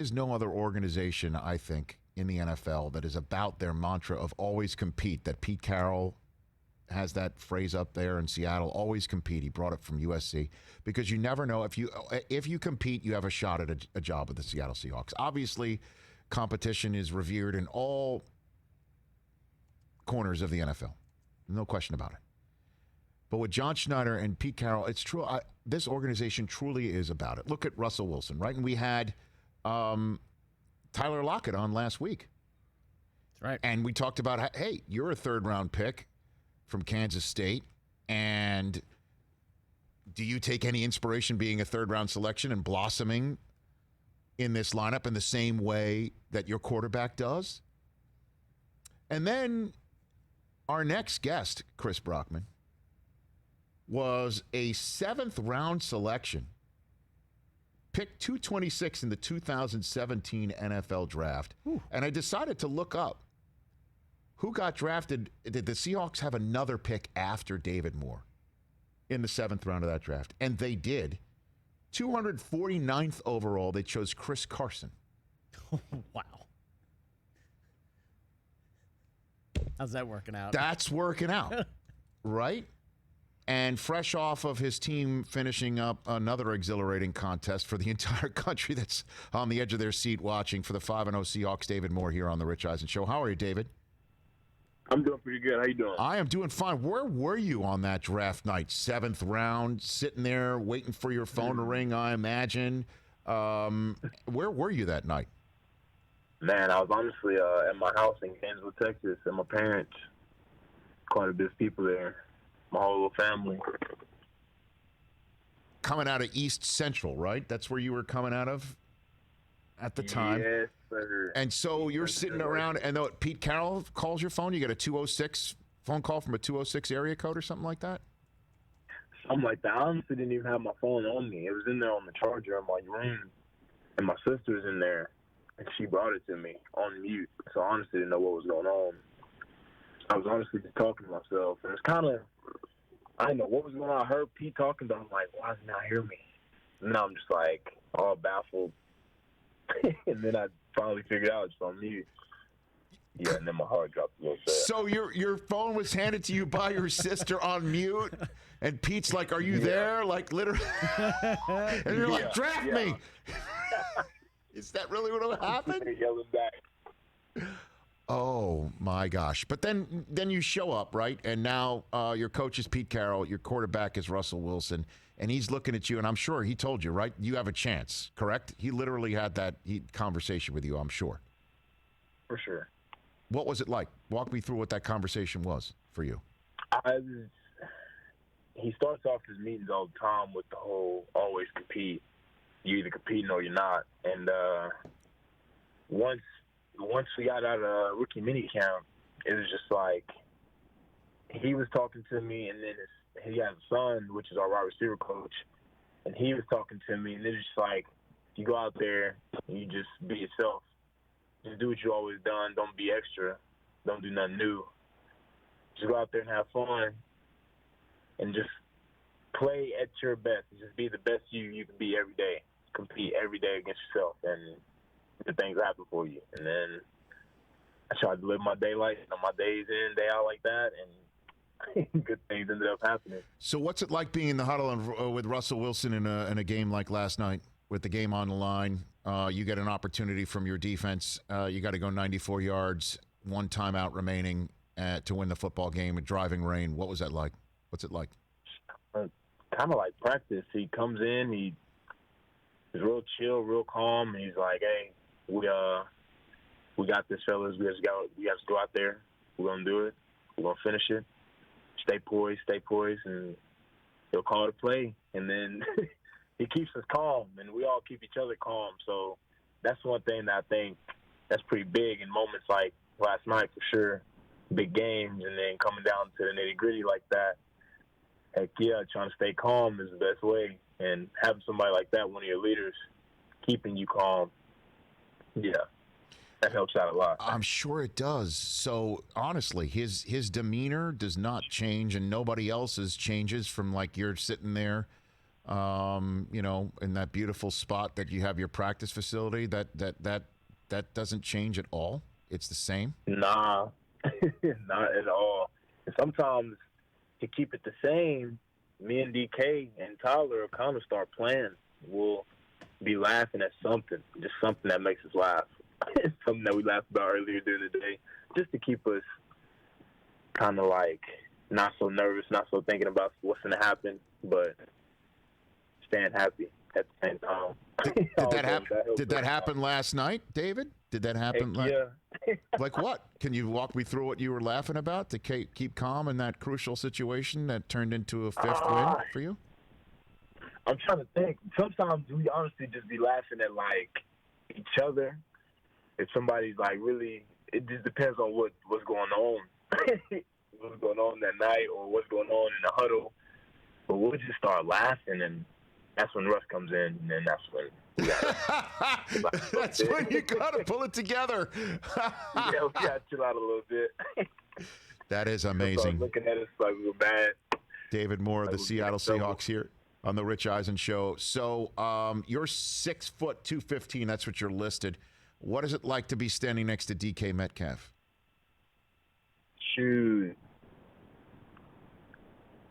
is no other organization, I think, in the NFL that is about their mantra of always compete. That Pete Carroll has that phrase up there in Seattle, always compete. He brought it from USC because you never know if you compete, you have a shot at a job with the Seattle Seahawks. Obviously, competition is revered in all corners of the NFL. No question about it. But with John Schneider and Pete Carroll, it's true. This organization truly is about it. Look at Russell Wilson, right? And we had Tyler Lockett on last week. That's right. And we talked about, hey, you're a third-round pick from Kansas State, and do you take any inspiration being a third-round selection and blossoming in this lineup in the same way that your quarterback does? And then our next guest, Chris Brockman, was a seventh-round selection, picked 226 in the 2017 NFL Draft. Ooh. And I decided to look up who got drafted. Did the Seahawks have another pick after David Moore in the seventh round of that draft? And they did. 249th overall, they chose Chris Carson. Wow. How's that working out? That's working out, right? And fresh off of his team finishing up another exhilarating contest for the entire country that's on the edge of their seat watching for the 5-0 Seahawks, David Moore here on the Rich Eisen Show. How are you, David? I'm doing pretty good. How you doing? I am doing fine. Where were you on that draft night? Seventh round, sitting there waiting for your phone to ring, I imagine. Where were you that night? Man, I was honestly at my house in Gainesville, Texas, and my parents, quite a bit of people there, my whole little family. Coming out of East Central, right? That's where you were coming out of at the time? Yes, sir. And so you're sitting around, and though Pete Carroll calls your phone, you get a 206 phone call from a 206 area code or something like that? Something like that. I honestly didn't even have my phone on me. It was in there on the charger in my room, and my sister's in there, and she brought it to me on mute. So I honestly didn't know what was going on. I was honestly just talking to myself, and it's kind of, I didn't know what was going on. I heard Pete talking, but I'm like, why does he not hear me? And now I'm just like all baffled. And then I finally figured out it's on mute. Yeah, and then my heart dropped a little bit. So your phone was handed to you by your sister on mute, and Pete's like, "Are you there?" Like literally, and you're like, "Draft me." Is that really what happened? Yelling back. Oh my gosh! But then you show up, right? And now your coach is Pete Carroll, your quarterback is Russell Wilson, and he's looking at you, and I'm sure he told you, right? You have a chance, correct? He literally had that conversation with you, I'm sure. For sure. What was it like? Walk me through what that conversation was for you. He starts off his meetings all the time with the whole always compete. You're either competing or you're not. And once we got out of rookie minicamp, it was just like he was talking to me, and then he has a son, which is our wide receiver coach, and he was talking to me, and it's just like you go out there and you just be yourself. Just do what you always done. Don't be extra. Don't do nothing new. Just go out there and have fun and just play at your best. Just be the best you can be every day. Compete every day against yourself, and good things happen for you. And then I tried to live my my days in, day out like that, and good things ended up happening. So what's it like being in the huddle with Russell Wilson in a game like last night with the game on the line? You get an opportunity from your defense. You got to go 94 yards, one timeout remaining to win the football game with driving rain. What was that like? What's it like? Kind of like practice. He comes in, he's real chill, real calm. He's like, "Hey, we got this, fellas. We have to go out there. We're gonna do it. We're gonna finish it. Stay poised, and he'll call the play." And then he keeps us calm, and we all keep each other calm. So that's one thing that I think that's pretty big in moments like last night for sure. Big games, and then coming down to the nitty gritty like that. Heck yeah, trying to stay calm is the best way. And having somebody like that, one of your leaders, keeping you calm, yeah, that helps out a lot. I'm sure it does. So honestly, his demeanor does not change, and nobody else's changes from like you're sitting there in that beautiful spot that you have your practice facility, that doesn't change at all? It's the same? Nah, not at all. And sometimes to keep it the same, me and DK and Tyler will kind of start playing. We'll be laughing at something, just something that makes us laugh. Something that we laughed about earlier during the day, just to keep us kind of like not so nervous, not so thinking about what's going to happen, but staying happy at the same time. Did that happen last night, David? Did that happen? Yeah. Like what? Can you walk me through what you were laughing about to keep calm in that crucial situation that turned into a fifth win for you? I'm trying to think. Sometimes we honestly just be laughing at like each other. If somebody's like really, it just depends on what's going on. What's going on that night or what's going on in the huddle. But we'll just start laughing, and that's when Russ comes in, and then that's when we gotta that's when you got to pull it together. Yeah, we got to chill out a little bit. That is amazing. Looking at us like we were bad. David Moore of the Seattle Seahawks here on the Rich Eisen Show. So you're 6 foot 215. That's what you're listed. What is it like to be standing next to DK Metcalf? Shoot.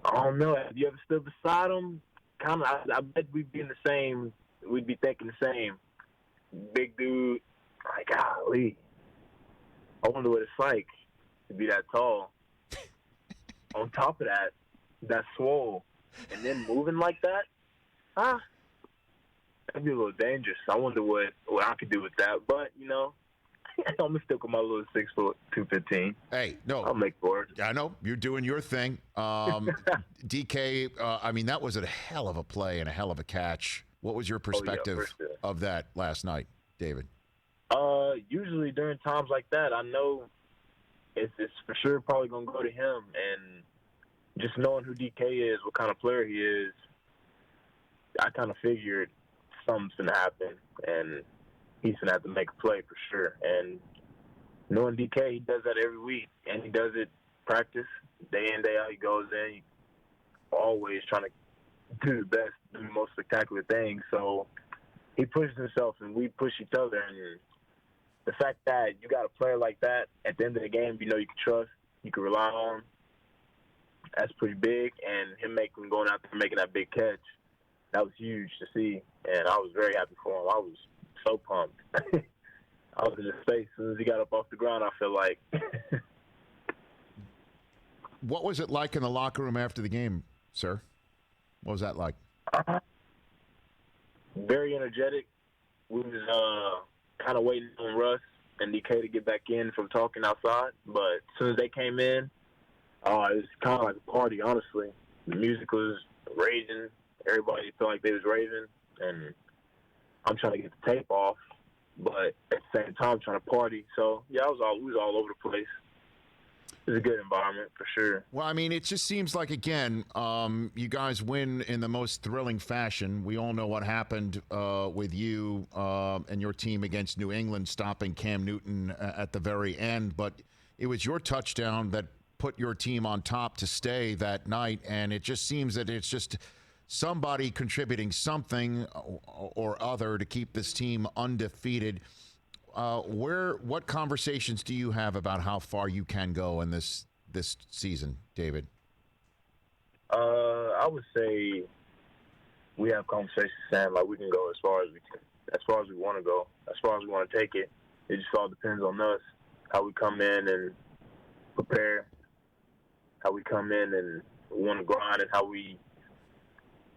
I don't know. Have you ever stood beside him? Kind of. I bet we'd be thinking the same. Big dude. Like, golly. I wonder what it's like to be that tall. On top of that, that's swole. And then moving like that? That'd be a little dangerous. I wonder what I could do with that. But, I'm going to stick with my little 6 foot 215. Hey, no. I'll make for it. I know. You're doing your thing. DK, that was a hell of a play and a hell of a catch. What was your perspective of that last night, David? Usually during times like that, I know it's for sure probably going to go to him. And just knowing who DK is, what kind of player he is, I kind of figured something's going to happen. And he's going to have to make a play for sure. And knowing DK, he does that every week. And he does it practice, day in, day out. He goes in, he always trying to do the best, do the most spectacular things. So he pushes himself, and we push each other. And the fact that you got a player like that at the end of the game, you can trust, you can rely on, that's pretty big. And him going out there making that big catch, that was huge to see. And I was very happy for him. I was so pumped. I was in his face as soon as he got up off the ground, I feel like. What was it like in the locker room after the game, sir? What was that like? Very energetic. We was kind of waiting on Russ and DK to get back in from talking outside. But as soon as they came in, it was kind of like a party, honestly. The music was raging. Everybody felt like they was raving. And I'm trying to get the tape off, but at the same time trying to party. So, yeah, we was all over the place. It was a good environment for sure. Well, I mean, it just seems like, again, you guys win in the most thrilling fashion. We all know what happened with you and your team against New England, stopping Cam Newton at the very end. But it was your touchdown that put your team on top to stay that night. And it just seems that it's just somebody contributing something or other to keep this team undefeated. What conversations do you have about how far you can go in this season, David? I would say we have conversations saying like we can go as far as we want to go, as far as we want to take it. It just all depends on us, how we come in and prepare, how we come in and want to grind, and how we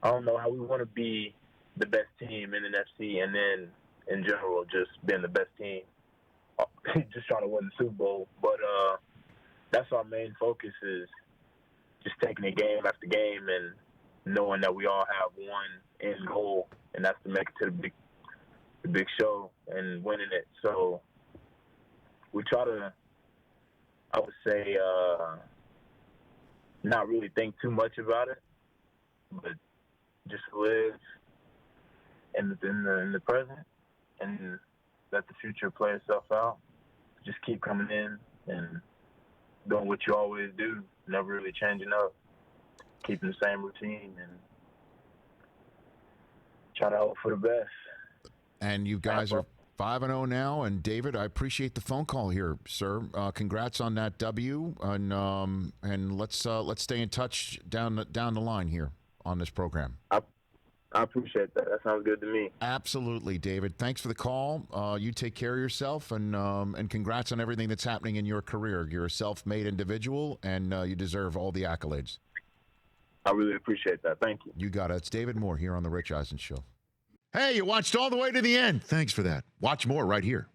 want to be the best team in the NFC, and then in general, just being the best team, just trying to win the Super Bowl. But that's our main focus, is just taking it game after game and knowing that we all have one end goal, and that's to make it to the big show and winning it. So we try to, I would say, not really think too much about it, but just live in the present and let the future play itself out. Just keep coming in and doing what you always do, never really changing up, keeping the same routine, and Try to hope for the best. And you guys are 5-0 now. And David, I appreciate the phone call here, sir. Congrats on that W. And let's stay in touch down the line here on this program. I appreciate that. That sounds good to me. Absolutely, David. Thanks for the call. You take care of yourself, and congrats on everything that's happening in your career. You're a self-made individual, and you deserve all the accolades. I really appreciate that. Thank you. You got it. It's David Moore here on The Rich Eisen Show. Hey, you watched all the way to the end. Thanks for that. Watch more right here.